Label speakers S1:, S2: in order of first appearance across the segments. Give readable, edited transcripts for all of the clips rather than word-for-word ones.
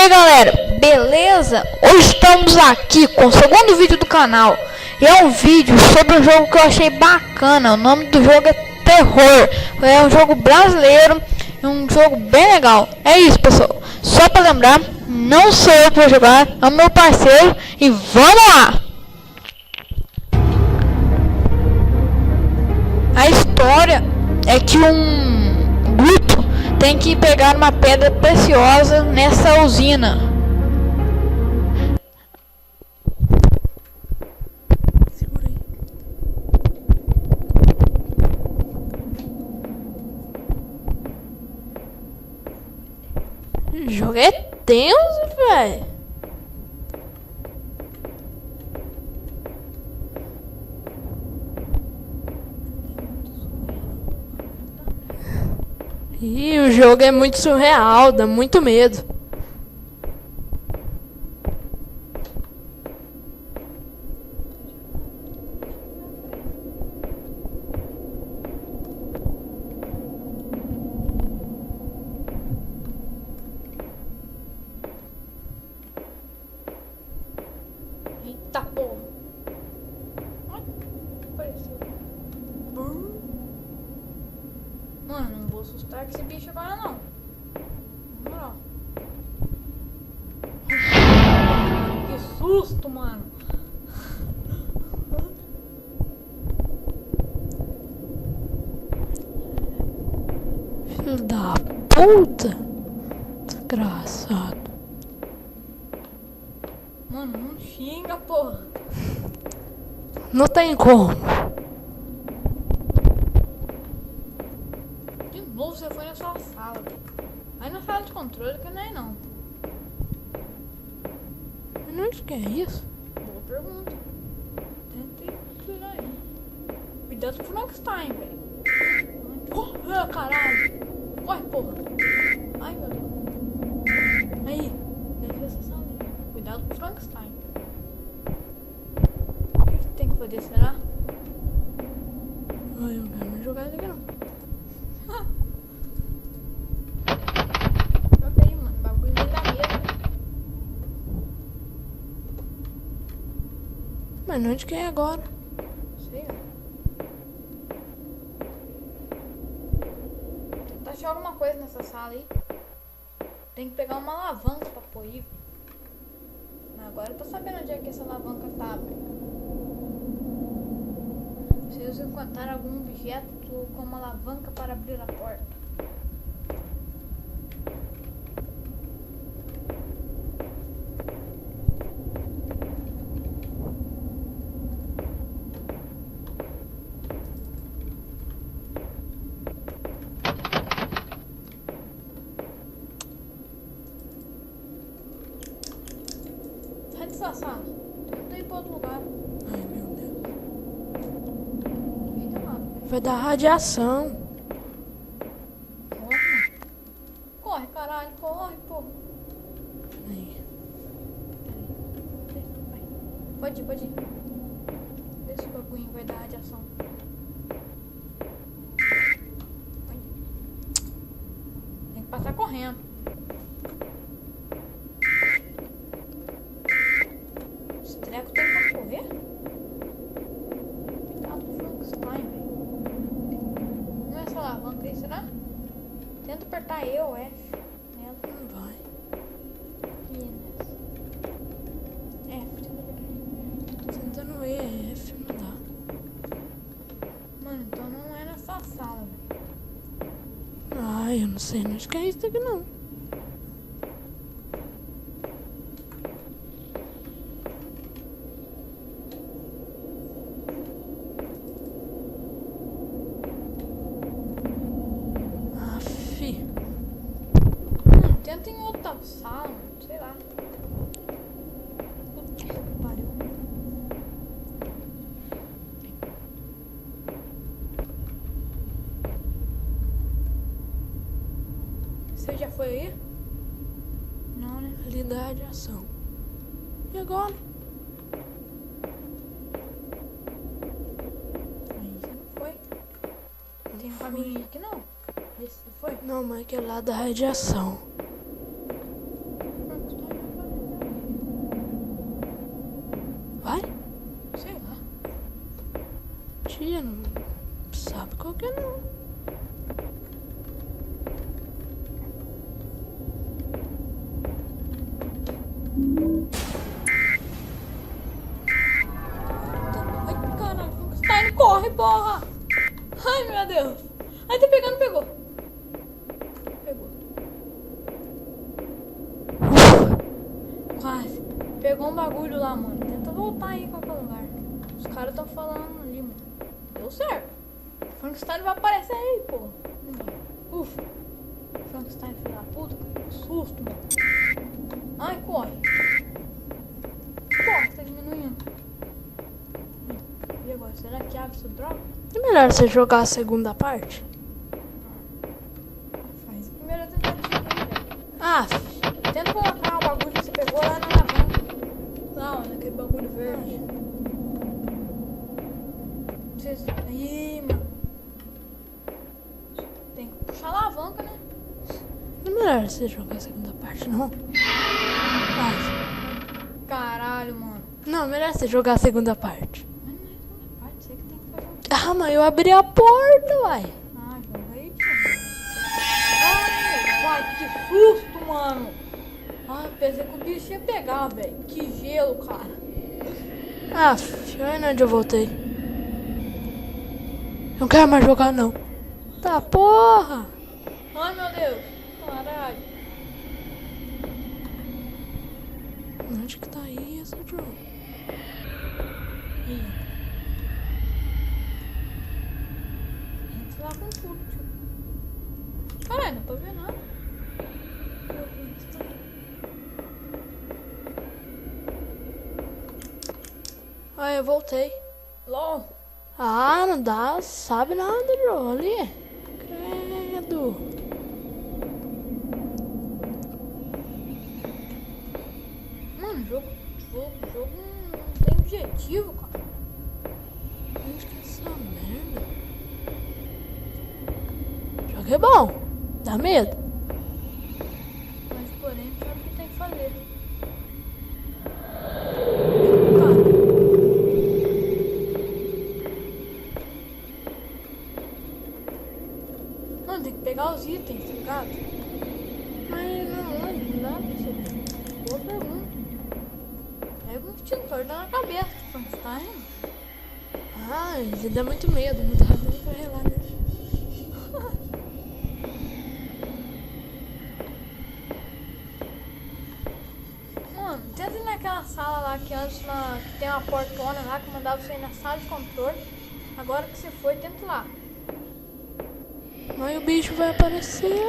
S1: aí galera, beleza? Hoje estamos aqui com o segundo vídeo do canal. E é um vídeo sobre um jogo que eu achei bacana. O nome do jogo é Terror. É um jogo brasileiro, um jogo bem legal. É isso, pessoal. Só para lembrar, não sou eu que vou jogar, é o meu parceiro. E vamos lá! A história é que um grupo tem que pegar uma pedra preciosa nessa usina.
S2: Segura aí. O jogo é tenso, velho. E o jogo é muito surreal, dá muito medo.
S1: Eita porra! Apareceu. Mano, não vou assustar com esse bicho agora não. Na moral. Que susto, mano.
S2: Filho da puta. Desgraçado.
S1: Mano, não xinga, porra.
S2: Não tem como.
S1: De novo você foi na sua sala. Aí na sala de controle que não é não.
S2: Mas onde que é isso?
S1: Boa pergunta. Tenta ir aí. Cuidado com o Frankenstein, velho. Ah, caralho. Corre, porra. Ai, meu Deus. Aí, deve ser essa sala aí. Cuidado com o Frankenstein. O que que tem que fazer, será?
S2: Ai, eu não quero mais jogar isso aqui não.
S1: Joga aí, mano. Bagulho nem dá medo.
S2: Mas onde que é agora?
S1: Sei, ó. Tentar achar alguma coisa nessa sala aí. Tem que pegar uma alavanca pra pôr aí. Mas agora eu tô sabendo onde é que essa alavanca tá, velho. Preciso encontrar algum objeto com uma alavanca para abrir a porta. Sai dessa sala. Tenta ir pra outro lugar.
S2: Ai, meu Deus.
S1: Eita, mano.
S2: Vai dar radiação.
S1: Corre, corre, caralho. Corre, porra.
S2: Aí.
S1: Vai. Pode ir. Vê se o bagulho vai dar radiação. Vai. Tem que passar correndo. Esse treco tem como correr? Cuidado com o Frankenstein, velho. Não é essa alavanca aí, será? Tenta apertar E ou F nela.
S2: Não vai.
S1: E nessa. F, tenta apertar E.
S2: Tô tentando EF, não dá.
S1: Mano, então não é nessa sala, velho.
S2: Ai, eu não sei onde que é isso aqui não. Aff.
S1: Tenta em outra sala, mano. Sei lá. Puta que pariu. Você já foi aí? Não, né?
S2: Ali dá radiação. E agora?
S1: Aí você não foi. Tem um caminho aqui não. Esse foi?
S2: Não, mas aquele lá da radiação.
S1: Frankenstein.
S2: sabe qual que é não.
S1: Ai, caralho, Frankenstein, corre, porra! Ai, meu Deus! Ai, tá pegando, pegou! Pegou. Quase. Pegou um bagulho lá, mano. Tenta voltar aí em qualquer lugar. Os caras tão falando ali, mano. Deu certo. Frankenstein vai aparecer aí, porra. Ufa. Frankenstein, filho da puta. Que susto, mano. Ai, corre. Porra, tá diminuindo. E agora, será que abre essa droga?
S2: É melhor você jogar a segunda parte?
S1: Faz a primeira tentativa aí, velho.
S2: Ah,
S1: Tenta colocar o bagulho que você pegou lá na alavanca. Lá, ó, naquele bagulho verde. Aí, mano. Tem que puxar a alavanca, né?
S2: não é melhor você jogar a segunda parte, não?
S1: Caralho, mano.
S2: Não, é melhor você jogar a segunda parte.
S1: Mas não é a segunda parte, você que tem que fazer um...
S2: Ah, mas eu abri a porta, uai.
S1: Ah, joga aí, tio. Ai, pai, que susto, mano. Ah, pensei que o bicho ia pegar, velho. Que gelo, cara.
S2: Ah, olha onde eu voltei. Não quero mais jogar, não. Tá, porra.
S1: Ai, meu Deus. Caralho.
S2: Onde que tá isso, Joe?
S1: Entra lá com tudo, tio. Caralho, não tô vendo nada.
S2: Ah, eu voltei.
S1: LOL.
S2: Ah, não dá, sabe nada, Joe. Ali. Credo.
S1: Mano, jogo não tem objetivo, cara.
S2: Onde que é essa merda? Jogo é bom. Dá medo.
S1: Mas porém, sabe o que tem que fazer. Mano, tem que pegar os itens, tá ligado?
S2: Mas não dá pra saber.
S1: Boa pergunta. Pega um extintor, dá na cabeça do Frankenstein.
S2: Ah, ele dá muito medo. Não dá nem pra relar nele.
S1: Mano, tenta ir naquela sala lá que antes que tem uma portona lá que mandava você ir na sala de controle. Agora que você foi, tenta ir lá.
S2: Mas o bicho vai aparecer.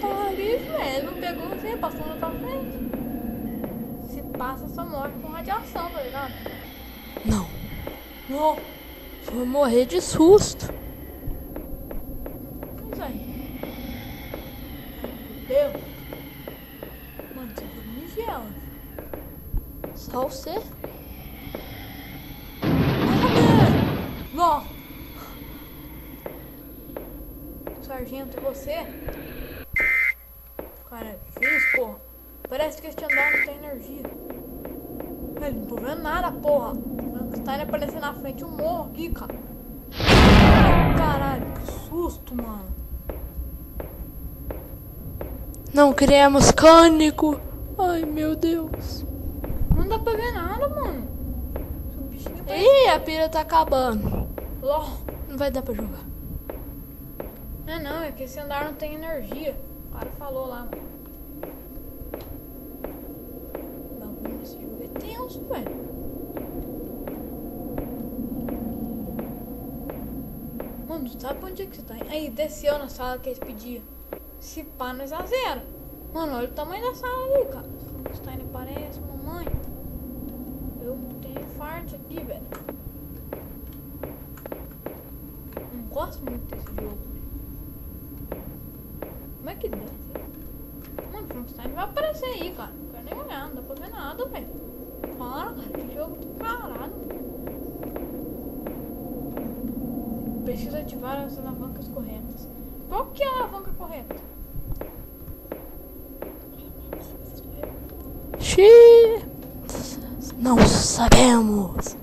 S1: Ah, bicho, ele não pegou você, passou na tua frente. Se passa, só morre com radiação, tá ligado?
S2: Não.
S1: Não.
S2: Vou morrer de susto.
S1: Isso aí. Meu Deus. Mano, você tudo me gela.
S2: Só você?
S1: Não. Sargento, e você? Cara, fiz, porra. Parece que este andar não tem energia. Ai, não tô vendo nada, porra. Tá indo aparecer na frente um morro aqui, cara. Ai, caralho, que susto, mano.
S2: Não queremos cânico. Ai, meu Deus.
S1: Não dá pra ver nada, mano. Esse bichinho parece...
S2: Ih, a pira tá acabando.
S1: LOL.
S2: Não vai dar pra jogar.
S1: Não, é que esse andar não tem energia. O cara falou lá, mano. O bagulho nesse jogo é tenso, velho. Mano, tu sabe pra onde é que você tá? Aí, desceu na sala que eles pediam. Se pá, nós a zero. Mano, olha o tamanho da sala ali, cara. Você tá indo, parece, mamãe. Eu tenho infarto aqui, velho. Não gosto muito desse jogo. Como é que desce? Mano, o Frankenstein vai aparecer aí, cara. Não quero nem olhar, não dá pra ver nada, velho. Para, cara, que jogo do caralho. Precisa ativar as alavancas corretas. Qual que é a alavanca correta?
S2: Xiii. Não sabemos.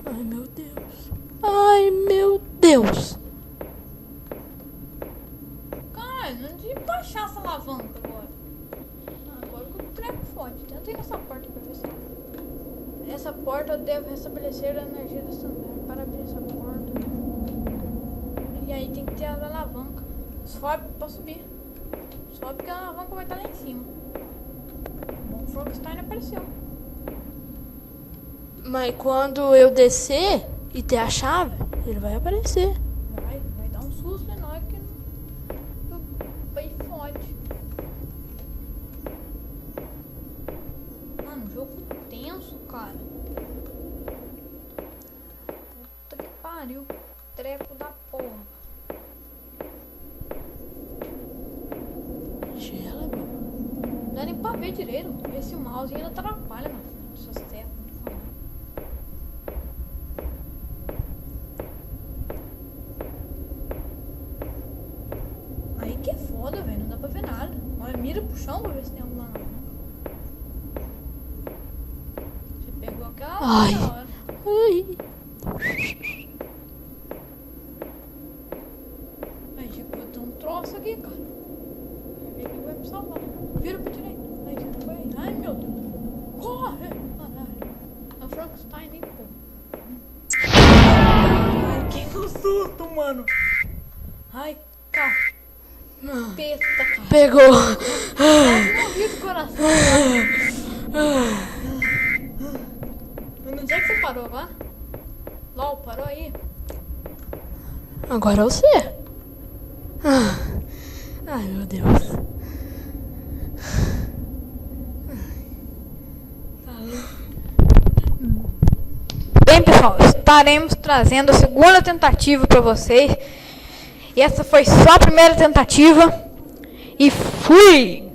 S2: Ai, meu Deus. Ai, meu Deus.
S1: Caralho, não devia baixar essa alavanca agora. Agora que o treco fode. Tenta ir nessa porta pra ver se... Essa porta deve restabelecer a energia do sangue. Para abrir essa porta. E aí tem que ter as alavancas. Sobe pra subir. Sobe porque a alavanca vai estar lá em cima. Bom, o Frankenstein apareceu.
S2: Mas quando eu descer e ter a chave, ele vai aparecer.
S1: Vai dar um susto em nós que vai fode. Mano, jogo tenso, cara. Puta que pariu. Treco da porra.
S2: Gela, meu.
S1: Não dá nem pra ver direito. Esse mouse ainda atrapalha, mano. Essas teclas. Aí que é foda, velho. Não dá pra ver nada. Olha, mira pro chão pra ver se tem alguma. Você pegou aquela
S2: Ai.
S1: na hora.
S2: Ai.
S1: Aí, tipo, eu tenho um troço aqui, cara. Ele vai me salvar. Vira pra direita. Aí, já foi. Ai, meu Deus. Corre! Caralho. É o Frankenstein, nem pô. Ai, que susto, mano. Ai, cara. Peta, cara.
S2: Pegou.
S1: Quase morri do coração. Onde é que você parou agora? LOL, parou aí?
S2: Agora você. Ai, meu Deus.
S1: Bem, pessoal, estaremos trazendo a segunda tentativa para vocês. E essa foi só a primeira tentativa. E fui!